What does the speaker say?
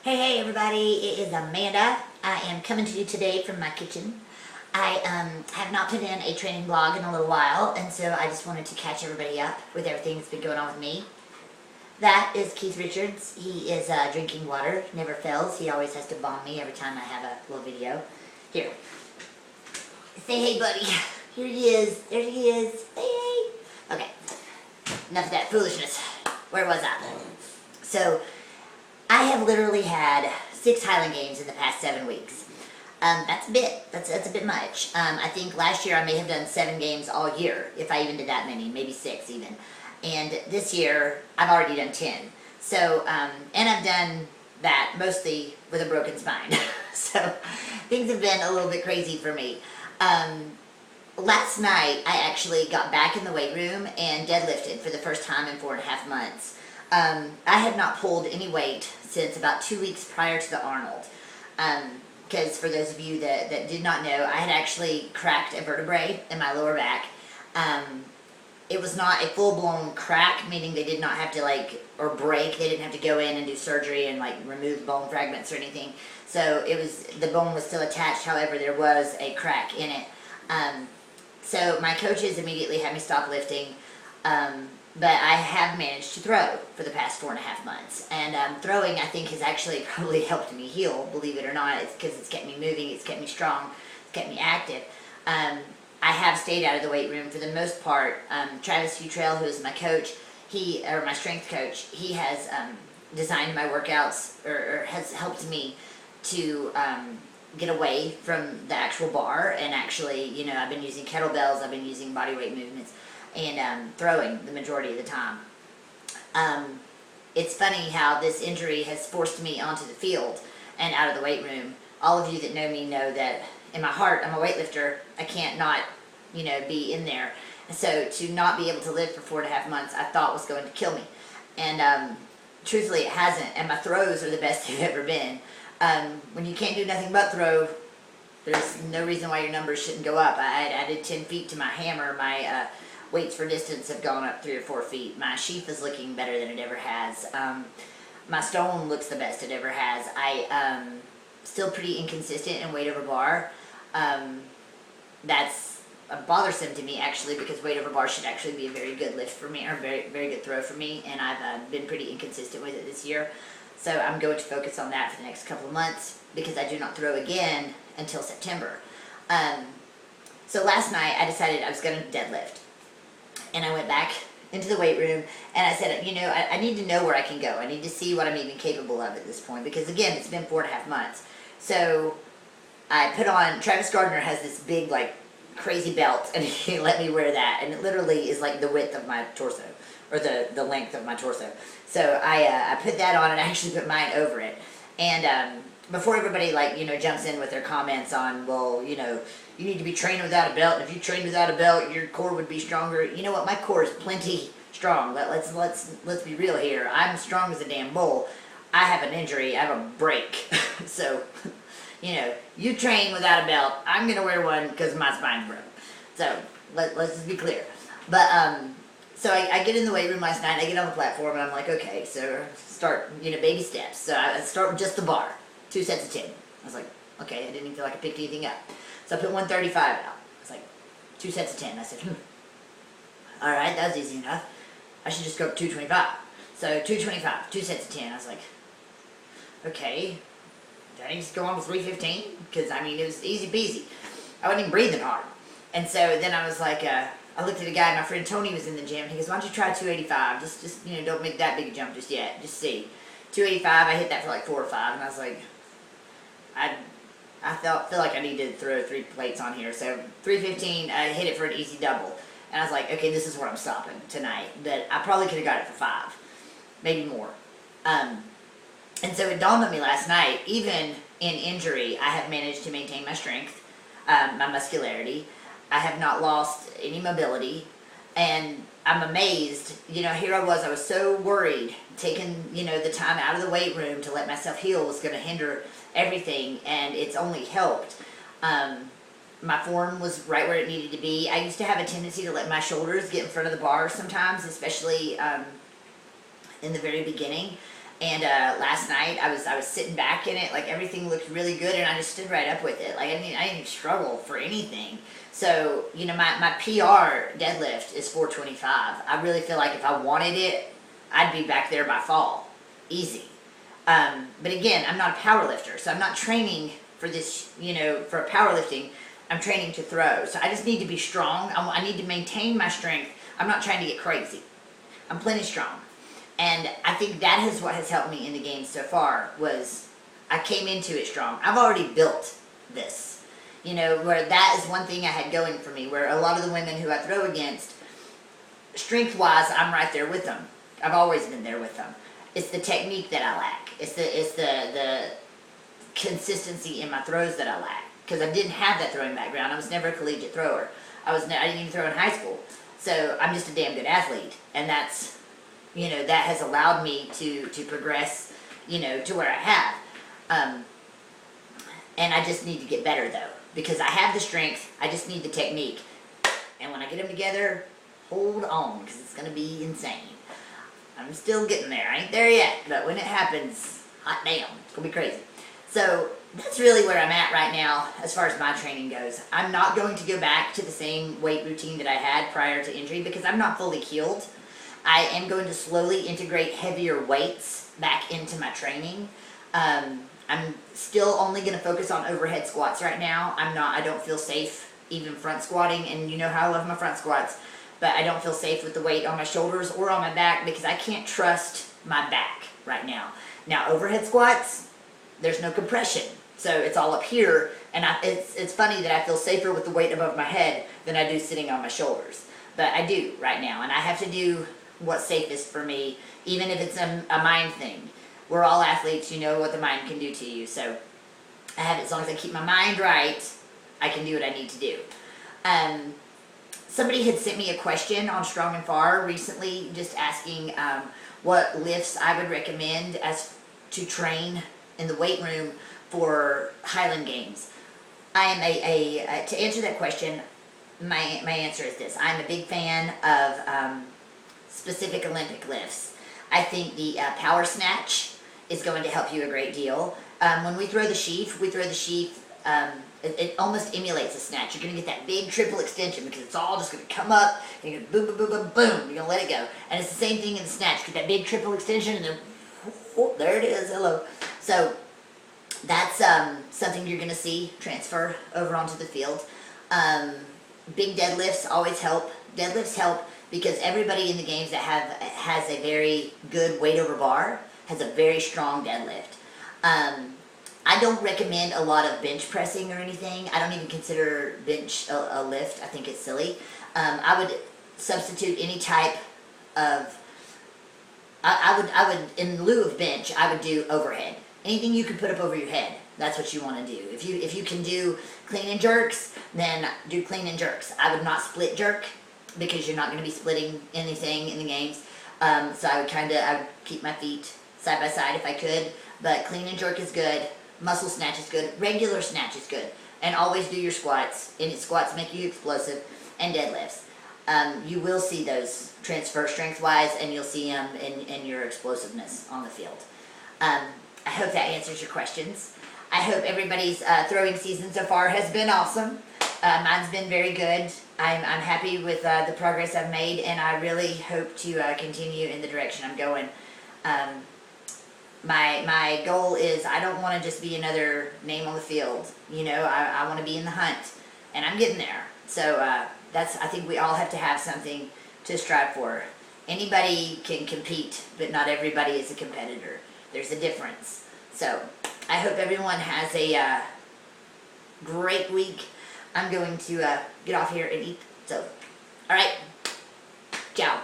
Hey everybody, it is Amanda. I am coming to you today from my kitchen. I have not put in a training vlog in a little while, and so I just wanted to catch everybody up with everything that's been going on with me. That is Keith Richards. He is drinking water, never fails. He always has to bomb me every time I have a little video. Here. Say hey buddy. Here he is. There he is. Hey hey. Okay. Enough of that foolishness. Where was I? So, I have literally had 6 Highland games in the past 7 weeks. That's a bit. That's a bit much. I think last year I may have done 7 games all year, if I even did that many, maybe 6 even. And this year I've already done 10. So, and I've done that mostly with a broken spine. So, things have been a little bit crazy for me. Last night I actually got back in the weight room and deadlifted for the first time in 4.5 months. I had not pulled any weight since about 2 weeks prior to the Arnold. Because for those of you that did not know, I had actually cracked a vertebrae in my lower back. It was not a full-blown crack, meaning they did not have to or break. They didn't have to go in and do surgery and remove bone fragments or anything. So the bone was still attached, however there was a crack in it. So my coaches immediately had me stop lifting. But I have managed to throw for the past 4.5 months. And throwing, I think, has actually probably helped me heal, believe it or not. It's because it's kept me moving, it's kept me strong, it's kept me active. I have stayed out of the weight room for the most part. Travis Futrell, who is my coach, or my strength coach, he has designed my workouts, or has helped me to get away from the actual bar. And actually, I've been using kettlebells, I've been using body weight movements, and throwing the majority of the time. It's funny how this injury has forced me onto the field and out of the weight room. All of you that know me know that in my heart I'm a weightlifter. I can't not, be in there. So to not be able to live for 4.5 months, I thought was going to kill me. And truthfully, it hasn't. And my throws are the best they've ever been. When you can't do nothing but throw, there's no reason why your numbers shouldn't go up. I added 10 feet to my hammer. My weights for distance have gone up 3 or 4 feet. My sheath is looking better than it ever has. My stone looks the best it ever has. I still pretty inconsistent in weight over bar. That's bothersome to me actually, because weight over bar should actually be a very good lift for me, or very very good throw for me, and I've been pretty inconsistent with it this year. So I'm going to focus on that for the next couple of months, because I do not throw again until September. So last night I decided I was going to deadlift. And I went back into the weight room, and I said, I need to know where I can go. I need to see what I'm even capable of at this point, because again, it's been 4.5 months. So I put on, Travis Gardner has this big, crazy belt, and he let me wear that, and it literally is the width of my torso, or the length of my torso. So I put that on, and I actually put mine over it. And before everybody jumps in with their comments on, well, you need to be trained without a belt, and if you trained without a belt, your core would be stronger. You know what? My core is plenty strong. Let's be real here. I'm strong as a damn bull. I have an injury. I have a break. So, you train without a belt. I'm gonna wear one because my spine's broke. So let's just be clear. But so I get in the weight room last night. I get on the platform, and I'm like, okay, so start baby steps. So I start with just the bar, 2 sets of 10. I was like, okay, I didn't even feel like I picked anything up. So I put 135 out. It's 2 sets of 10. I said, alright, that was easy enough. I should just go up 225. So 225, 2 sets of 10. I was like, okay, did I just go on with 315? Because, it was easy peasy. I wasn't even breathing hard. And so then I was like, I looked at a guy, my friend Tony was in the gym, and he goes, why don't you try 285? Just don't make that big a jump just yet. Just see. 285, I hit that for 4 or 5, and I was like, I feel like I need to throw 3 plates on here. So 315, I hit it for an easy double. And I was like, okay, this is where I'm stopping tonight. But I probably could have got it for 5. Maybe more. And so it dawned on me last night, even in injury, I have managed to maintain my strength, my muscularity. I have not lost any mobility. And I'm amazed, here I was so worried, taking, the time out of the weight room to let myself heal was going to hinder everything, and it's only helped. My form was right where it needed to be. I used to have a tendency to let my shoulders get in front of the bar sometimes, especially in the very beginning. And last night I was sitting back in it, like everything looked really good, and I just stood right up with it. Like I didn't even struggle for anything. So you know, my PR deadlift is 425. I really feel like if I wanted it, I'd be back there by fall, easy. But again, I'm not a power lifter, so I'm not training for this. You know, for powerlifting, I'm training to throw. So I just need to be strong. I need to maintain my strength. I'm not trying to get crazy. I'm plenty strong. And I think that is what has helped me in the game so far, was I came into it strong. I've already built this, you know, where that is one thing I had going for me, where a lot of the women who I throw against, strength-wise, I'm right there with them. I've always been there with them. It's the technique that I lack. It's the consistency in my throws that I lack, because I didn't have that throwing background. I was never a collegiate thrower. I didn't even throw in high school. So I'm just a damn good athlete, and that's, you know, that has allowed me to progress, you know, to where I have. And I just need to get better, though, because I have the strength, I just need the technique. And when I get them together, hold on, because it's going to be insane. I'm still getting there. I ain't there yet, but when it happens, hot damn, it's going to be crazy. So that's really where I'm at right now as far as my training goes. I'm not going to go back to the same weight routine that I had prior to injury, because I'm not fully healed. I am going to slowly integrate heavier weights back into my training. I'm still only going to focus on overhead squats right now. I don't feel safe even front squatting, and you know how I love my front squats, but I don't feel safe with the weight on my shoulders or on my back, because I can't trust my back right now. Now, overhead squats, there's no compression, so it's all up here, and it's funny that I feel safer with the weight above my head than I do sitting on my shoulders. But I do right now, and I have to do what's safest for me, even if it's a mind thing. We're all athletes, you know what the mind can do to you. So I have it, as long as I keep my mind right, I can do what I need to do. Somebody had sent me a question on Strong and Far recently, just asking what lifts I would recommend as to train in the weight room for Highland Games. I am to answer that question, my answer is this. I'm a big fan of specific Olympic lifts. I think the power snatch is going to help you a great deal. When we throw the sheaf, it almost emulates a snatch. You're going to get that big triple extension, because it's all just going to come up, and you're going to boom, boom, boom, boom, boom, you're going to let it go. And it's the same thing in the snatch. Get that big triple extension, and then, whoop, there it is, hello. So that's something you're going to see transfer over onto the field. Big deadlifts always help. Deadlifts help because everybody in the games that has a very good weight over bar has a very strong deadlift. I don't recommend a lot of bench pressing or anything. I don't even consider bench a lift. I think it's silly. I would substitute any type of, I would, in lieu of bench, I would do overhead. Anything you can put up over your head, that's what you want to do. If you can do clean and jerks, then do clean and jerks. I would not split jerk, because you're not going to be splitting anything in the games. So I would keep my feet side by side if I could. But clean and jerk is good. Muscle snatch is good. Regular snatch is good. And always do your squats. And squats make you explosive. And deadlifts. You will see those transfer strength-wise, and you'll see them in your explosiveness on the field. I hope that answers your questions. I hope everybody's throwing season so far has been awesome. Mine's been very good. I'm happy with the progress I've made, and I really hope to continue in the direction I'm going. My goal is, I don't want to just be another name on the field. You know, I want to be in the hunt, and I'm getting there. So I think we all have to have something to strive for. Anybody can compete, but not everybody is a competitor. There's a difference. So I hope everyone has a great week. I'm going to get off here and eat. So, all right. Ciao.